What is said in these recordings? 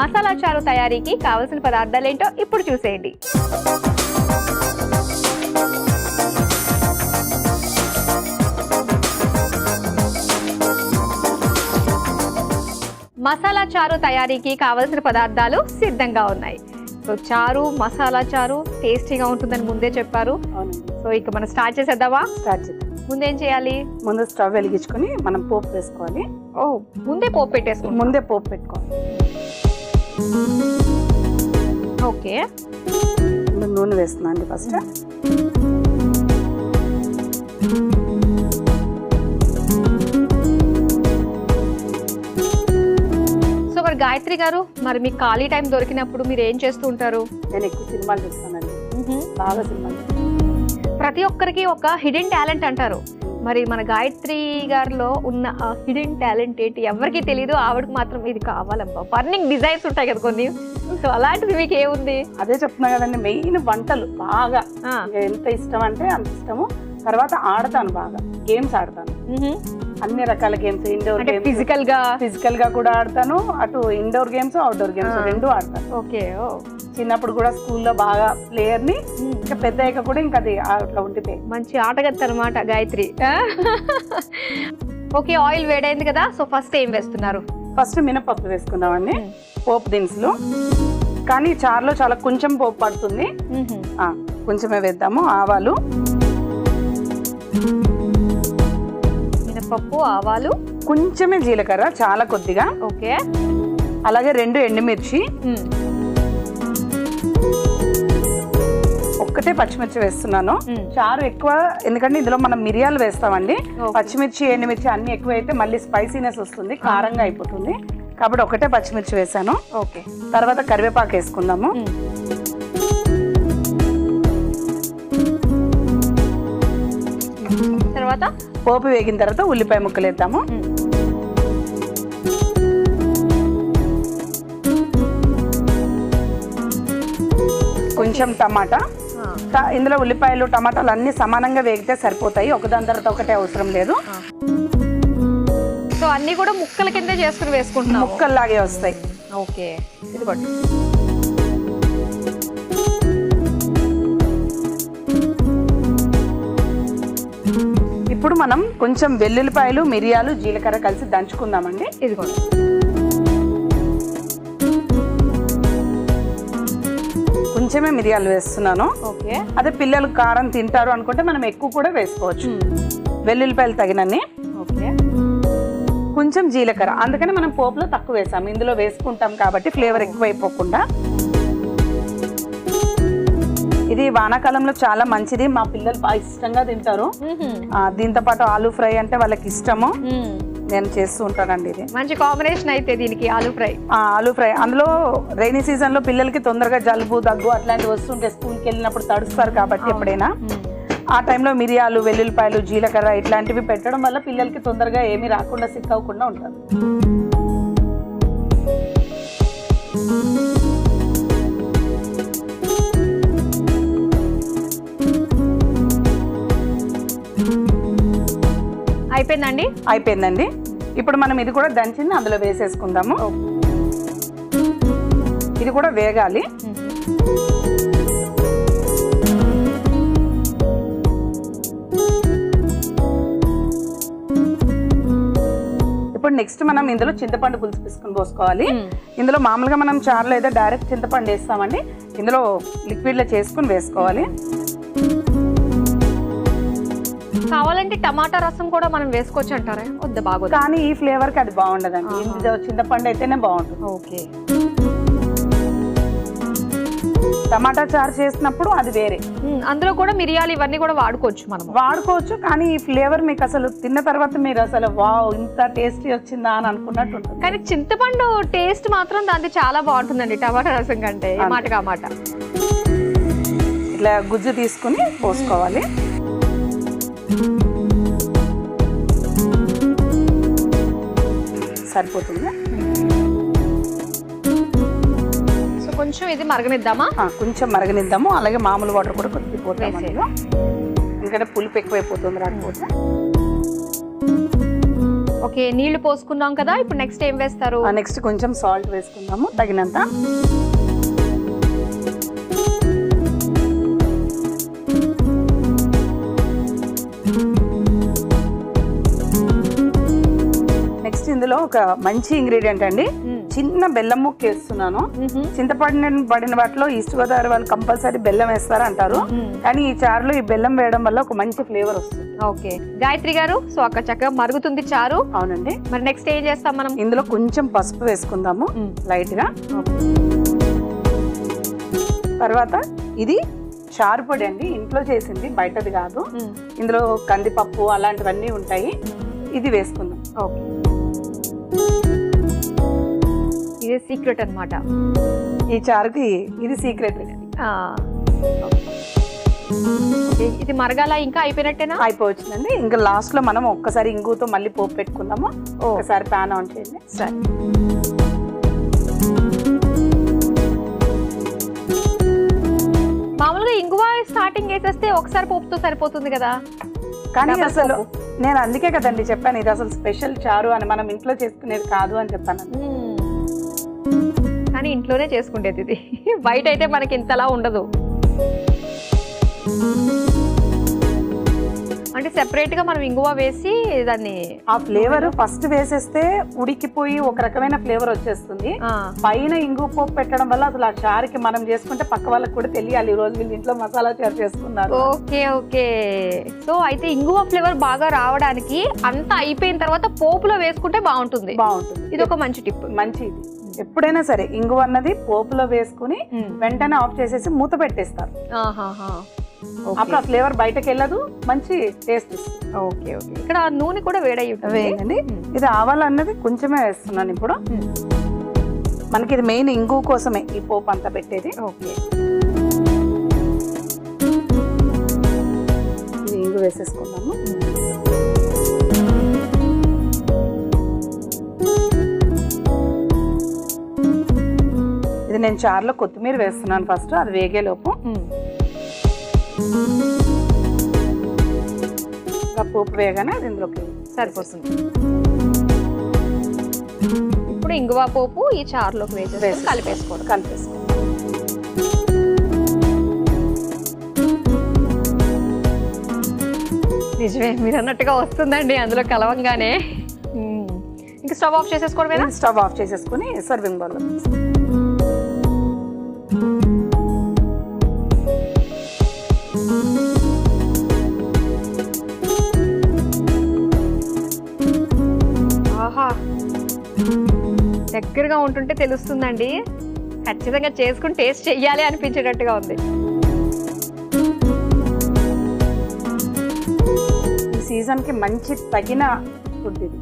మసాలా చారు తయారీకి కావలసిన పదార్థాలు ఏంటో ఇప్పుడు చూసేయండి. మసాలా చారు తయారీకి కావలసిన పదార్థాలు సిద్ధంగా ఉన్నాయి. సో చారు, మసాలా చారు టేస్టీగా ఉంటుందని ముందే చెప్పారు. సో ఇక మనం స్టార్ట్ చేసేద్దామా? స్టార్ట్ చేద్దాం. ముందేం చేయాలి? ముందు స్టవ్ వెలిగించుకొని మనం పోపు వేసుకోవాలి. ముందే పోపు పెట్టేసుకోవాలి. ముందే పోపు పెట్టుకోవాలి. ఓకే, నూనె వేస్తున్నాను అండి ఫస్ట్. సో మరి గాయత్రి గారు, మరి మీకు ఖాళీ టైం దొరికినప్పుడు మీరు ఏం చేస్తూ ఉంటారు? నేను ఎక్కువ సినిమాలు చూస్తానండి, బాగా సినిమాలు. ప్రతి ఒక్కరికి ఒక హిడెన్ టాలెంట్ అంటారు. మరి మన గాయత్రి గారిలో ఉన్న ఆ హిడెన్ టాలెంట్ ఏంటి? ఎవరికి తెలియదు, ఆవిడకి మాత్రం ఇది కావాలబ్బా. బర్నింగ్ డిజైర్స్ ఉంటాయి కదా కొన్ని, సో అలాంటిది మీకు ఏముంది? అదే చెప్తున్నా కదండి, మెయిన్ వంటలు బాగా ఎంత ఇష్టం అంటే అంత ఇష్టము. తర్వాత ఆడతాను, బాగా గేమ్స్ ఆడతాను, అన్ని రకాల గేమ్స్. ఇండోర్ గేమ్స్, ఫిజికల్ గా కూడా ఆడతాను, అటు ఇండోర్ గేమ్స్ అవుట్డోర్ గేమ్స్ రెండు ఆడతాను. ఓకే, చిన్నప్పుడు కూడా స్కూల్లో బాగా ప్లేయర్ ని, ఇంకా పెద్ద అయ్యాక కూడా ఇంకా అది అట్లా ఉంటుంది. మంచి ఆటగత్త అనమాట గాయత్రి. ఓకే, ఆయిల్ వేడైంది కదా, సో ఫస్ట్ ఏం వేస్తున్నారు? ఫస్ట్ మినపప్పు వేసుకుందామండి, పోపు దినుసులు. కానీ చారులో చాలా కొంచెం పోపు పడుతుంది, కొంచెమే వేద్దాము. ఆవాలు, మినపప్పు, ఆవాలు, కొంచెమే జీలకర్ర, చాలా కొద్దిగా. ఓకే, అలాగే 2 ఎండుమిర్చి, ఒక్కటే పచ్చిమిర్చి వేస్తున్నాను. చారు ఎక్కువ ఎందుకంటే ఇందులో మనం మిరియాలు వేస్తామండి. పచ్చిమిర్చి, ఎండుమిర్చి అన్ని ఎక్కువ అయితే మళ్ళీ స్పైసీనెస్ వస్తుంది, కారంగా అయిపోతుంది. కాబట్టి ఒకటే పచ్చిమిర్చి వేసాను. ఓకే, తర్వాత కరివేపాకు వేసుకుందాము. తర్వాత పోపు వేగిన తర్వాత ఉల్లిపాయ ముక్కలు వేద్దాము. కొంచెం టమాటా. ఇందులో ఉల్లిపాయలు, టమాటాలు అన్ని సమానంగా వేగితే సరిపోతాయి, ఒకదాని తర్వాత ఒకటే అవసరం లేదు. సో అన్ని కూడా ముక్కల కింద చేసుకుని వేసుకుంటున్నాం, ముక్కల్లాగే వస్తాయి. ఓకే, ఇదిగోండి. ఇప్పుడు మనం కొంచెం వెల్లుల్లిపాయలు, మిరియాలు, జీలకర్ర కలిసి దంచుకుందామండి. ఇదిగోండి. కొంచెమే మిరియాలు వేస్తున్నాను. ఓకే, అదే పిల్లలు కారం తింటారు అనుకుంటే మనం ఎక్కువ కూడా వేసుకోవచ్చు. వెల్లుల్లిపాయలు తగినన్ని. ఓకే, కొంచెం జీలకర్ర, అందుకని మనం పోపులో తక్కువ వేసాము, ఇందులో వేసుకుంటాం కాబట్టి ఫ్లేవర్ ఎక్కువ అయిపోకుండా. ఇది వానాకాలంలో చాలా మంచిది, మా పిల్లలు బాగా ఇష్టంగా తింటారు. దీంతో పాటు ఆలూ ఫ్రై అంటే వాళ్ళకి ఇష్టము, నేను చేస్తూ ఉంటానండి. ఇది మంచి కాంబినేషన్ అయితే దీనికి ఆలూ ఫ్రై. ఆలూ ఫ్రై అందులో రైనీ సీజన్ లో పిల్లలకి తొందరగా జలుబు, దగ్గు అట్లాంటివి వస్తుంటే స్కూల్కి వెళ్ళినప్పుడు తడుస్తారు కాబట్టి ఎప్పుడైనా ఆ టైంలో మిరియాలు, వెల్లుల్లిపాయలు, జీలకర్ర ఇట్లాంటివి పెట్టడం వల్ల పిల్లలకి తొందరగా ఏమీ రాకుండా, సిక్ అవ్వకుండా ఉంటారు. అయిపోయిందండి. అయిపోయిందండి. ఇప్పుడు మనం ఇది కూడా దంచింది అందులో వేసేసుకుందాము. ఇది కూడా వేగాలి. ఇప్పుడు నెక్స్ట్ మనం ఇందులో చింతపండు పులుసు తీసుకుని పోసుకోవాలి. ఇందులో మామూలుగా మనం చారులో అయితే డైరెక్ట్ చింతపండు వేస్తామండి, ఇందులో లిక్విడ్లో చేసుకుని వేసుకోవాలి. కావాలంటే టమాటా రసం కూడా మనం వేసుకోవచ్చు అంటారా? వద్ద బాగోదు, కానీ ఈ ఫ్లేవర్ కి అది బాగుండదండి, ఇందులో చింతపండు అయితేనే బాగుంటుంది. ఓకే, టమాటా చారు చేసినప్పుడు అది వేరే, అందులో కూడా మిరియాలు ఇవన్నీ కూడా వాడుకోవచ్చు. కానీ ఈ ఫ్లేవర్ మీకు అసలు తిన్న తర్వాత మీరు అసలు వావ్ ఇంత టేస్టీ వచ్చిందా అని అనుకున్నట్టు ఉంటుంది. కానీ చింతపండు టేస్ట్ మాత్రం దాంతో చాలా బాగుంటుందండి టమాటా రసం కంటే, మాట కామాట. ఇట్లా గుజ్జు తీసుకుని పోసుకోవాలి. సరిపోతుంది. సో కొంచెం ఇది మరగనిద్దామా? కొంచెం మరగనిద్దాము. అలాగే మామూలు వాటర్ కూడా కొద్దిగా పోతాం, ఎందుకంటే పులుపు ఎక్కువైపోతుంది రాకపోతే. ఓకే, నీళ్లు పోసుకున్నాం కదా, ఇప్పుడు నెక్స్ట్ ఏం వేస్తారు? నెక్స్ట్ కొంచెం సాల్ట్ వేసుకుందాము తగినంత. నెక్స్ట్ ఇందులో ఒక మంచి ఇంగ్రీడియంట్ అండి, చిన్న బెల్లం ముక్క వేస్తున్నాను. చింతపండు పడిన వాటిలో ఈస్ట్ గోదావరి వాళ్ళు కంపల్సరీ బెల్లం వేస్తారు అంటారు, కానీ ఈ చారులో ఈ బెల్లం వేయడం వల్ల ఒక మంచి ఫ్లేవర్ వస్తుంది. ఓకే గాయత్రి గారు, సో అక్కడ చక్కగా మరుగుతుంది చారు. అవునండి. మరి నెక్స్ట్ ఏం చేస్తాం మనం? ఇందులో కొంచెం పసుపు వేసుకుందాము లైట్ గా. తర్వాత ఇది చారు పొడి అండి, ఇంట్లో చేసింది, బయటది కాదు. ఇందులో కందిపప్పు అలాంటివన్నీ ఉంటాయి, ఇది వేసుకుందాం. ఓకే, ఇది సీక్రెట్ అన్నమాట ఈ చారుకి, ఇది సీక్రెట్. ఇది మరగాల, ఇంకా అయిపోయినట్టేనా? అయిపోవచ్చునండి. ఇంకా లాస్ట్ లో మనం ఒక్కసారి ఇంగుతో మళ్ళీ పోపు పెట్టుకుందాము. ఒకసారి ప్యాన్ ఆన్ చేయండి. సరే. మామూలుగా ఇంగువ స్టార్టింగ్ వేసేస్తే ఒకసారి పోపుతో సరిపోతుంది కదా, కానీ అసలు నేను అందుకే కదండి చెప్పాను, ఇది అసలు స్పెషల్ చారు అని, మనం ఇంట్లో చేసుకునేది కాదు అని చెప్పాను. కానీ ఇంట్లోనే చేసుకుంటేది ఇది, బయట అయితే మనకి ఇంతలా ఉండదు. అంటే సెపరేట్ గా మనం ఇంగువ వేసి దాన్ని, ఆ ఫ్లేవర్ ఫస్ట్ వేసేస్తే ఉడికిపోయి ఒక రకమైన ఫ్లేవర్ వచ్చేస్తుంది. పైన ఇంగువ పోపు పెట్టడం వల్ల అసలు ఆ చారుకి మనం చేసుకుంటే పక్క వాళ్ళకి కూడా తెలియాలి, ఈ రోజు వీళ్ళు ఇంట్లో మసాలా చారు చేసుకున్నారు. ఓకే ఓకే, సో అయితే ఇంగువ ఫ్లేవర్ బాగా రావడానికి అంతా అయిపోయిన తర్వాత పోపులో వేసుకుంటే బాగుంటుంది. బాగుంటుంది, ఇది ఒక మంచి టిప్. మంచిది. ఎప్పుడైనా సరే ఇంగువ అన్నది పోపులో వేసుకుని వెంటనే ఆఫ్ చేసేసి మూత పెట్టేస్తారు. అప్పుడు ఆ ఫ్లేవర్ బయటకు వెళ్ళదు, మంచి టేస్ట్ ఇస్తుంది. ఓకే ఓకే, ఇక్కడ నూనె కూడా వేయండి. ఇది ఆవాలు అన్నది కొంచెమే వేస్తున్నాను ఇప్పుడు. మనకి ఇది మెయిన్ ఇంగు కోసమే ఈ పోపు అంతా పెట్టేది. ఓకే, ఇది ఇంగు వేసేసుకుందాము. ఇది నేను చారులో కొత్తిమీర వేస్తున్నాను ఫస్ట్, అది వేగేలోపు. పోపు వేగానే అది ఇందులోకి సరిపోతుంది. ఇప్పుడు ఇంగువ పోపు ఈ చారులోకి వేసి కలిపేసుకోండి. నిజమే, మీరు అన్నట్టుగా వస్తుందండి అందులో కలవంగానే. ఇంకా స్టవ్ ఆఫ్ చేసేసుకోవడమేనా? స్టవ్ ఆఫ్ చేసేసుకుని సర్వింగ్ బౌల్. ఆహా, దగ్గరగా ఉంటుంటే తెలుస్తుందండి, ఖచ్చితంగా చేసుకుని టేస్ట్ చెయ్యాలి అనిపించేటట్టుగా ఉంది. ఈ సీజన్ కి మంచి తగిన ఫుడ్ ఇది.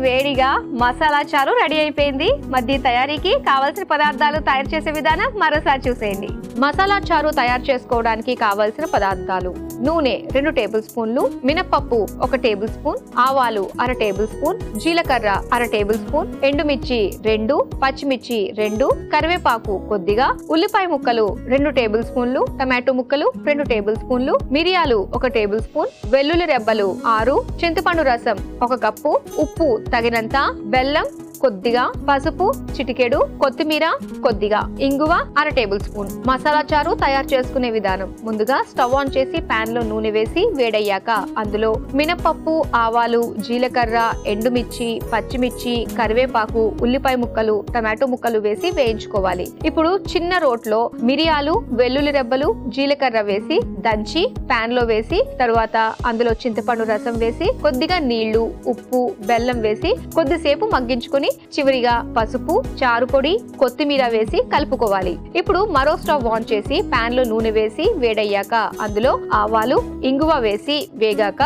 వేడిగా మసాలా చారు రెడీ అయిపోయింది. మధ్య తయారీకి కావలసిన పదార్థాలు తయారు చేసే విధానం మరోసారి చూసేయండి. మసాలా చారు తయారు చేసుకోవడానికి కావలసిన పదార్థాలు: నూనె 2 టేబుల్ స్పూన్లు, మినపప్పు 1 టేబుల్ స్పూన్, ఆవాలు 1/2 టేబుల్ స్పూన్, జీలకర్ర 1/2 టేబుల్ స్పూన్, ఎండుమిర్చి 2, పచ్చిమిర్చి 2, కరివేపాకు కొద్దిగా, ఉల్లిపాయ ముక్కలు 2 టేబుల్ స్పూన్లు, టమాటో ముక్కలు 2 టేబుల్ స్పూన్లు, మిరియాలు 1 టేబుల్ స్పూన్, వెల్లుల్లి రెబ్బలు 6, చింతపండు రసం 1 కప్పు, ఉప్పు తగినంత, బెల్లం కొద్దిగా, పసుపు చిటికెడు, కొత్తిమీర కొద్దిగా, ఇంగువ 1/2 టేబుల్ స్పూన్. మసాలా చారు తయారు చేసుకునే విధానం: ముందుగా స్టవ్ ఆన్ చేసి పాన్ లో నూనె వేసి వేడయ్యాక అందులో మినపప్పు, ఆవాలు, జీలకర్ర, ఎండుమిర్చి, పచ్చిమిర్చి, కరివేపాకు, ఉల్లిపాయ ముక్కలు, టమాటో ముక్కలు వేసి వేయించుకోవాలి. ఇప్పుడు చిన్న రోట్లో మిరియాలు, వెల్లుల్లి రెబ్బలు, జీలకర్ర వేసి దంచి పాన్ లో వేసి తరువాత అందులో చింతపండు రసం వేసి కొద్దిగా నీళ్లు, ఉప్పు, బెల్లం వేసి కొద్దిసేపు మగ్గించుకుని చివరిగా పసుపు, చారు పొడి, కొత్తిమీర వేసి కలుపుకోవాలి. ఇప్పుడు మరో స్టవ్ ఆన్ చేసి పాన్ లో నూనె వేసి వేడయ్యాక అందులో ఆవాలు, ఇంగువ వేసి వేగాక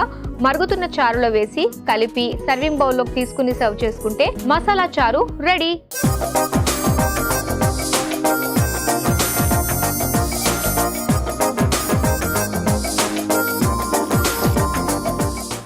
మరుగుతున్న చారులో వేసి కలిపి సర్వింగ్ బౌల్లోకి తీసుకుని సర్వ్ చేసుకుంటే మసాలా చారు రెడీ.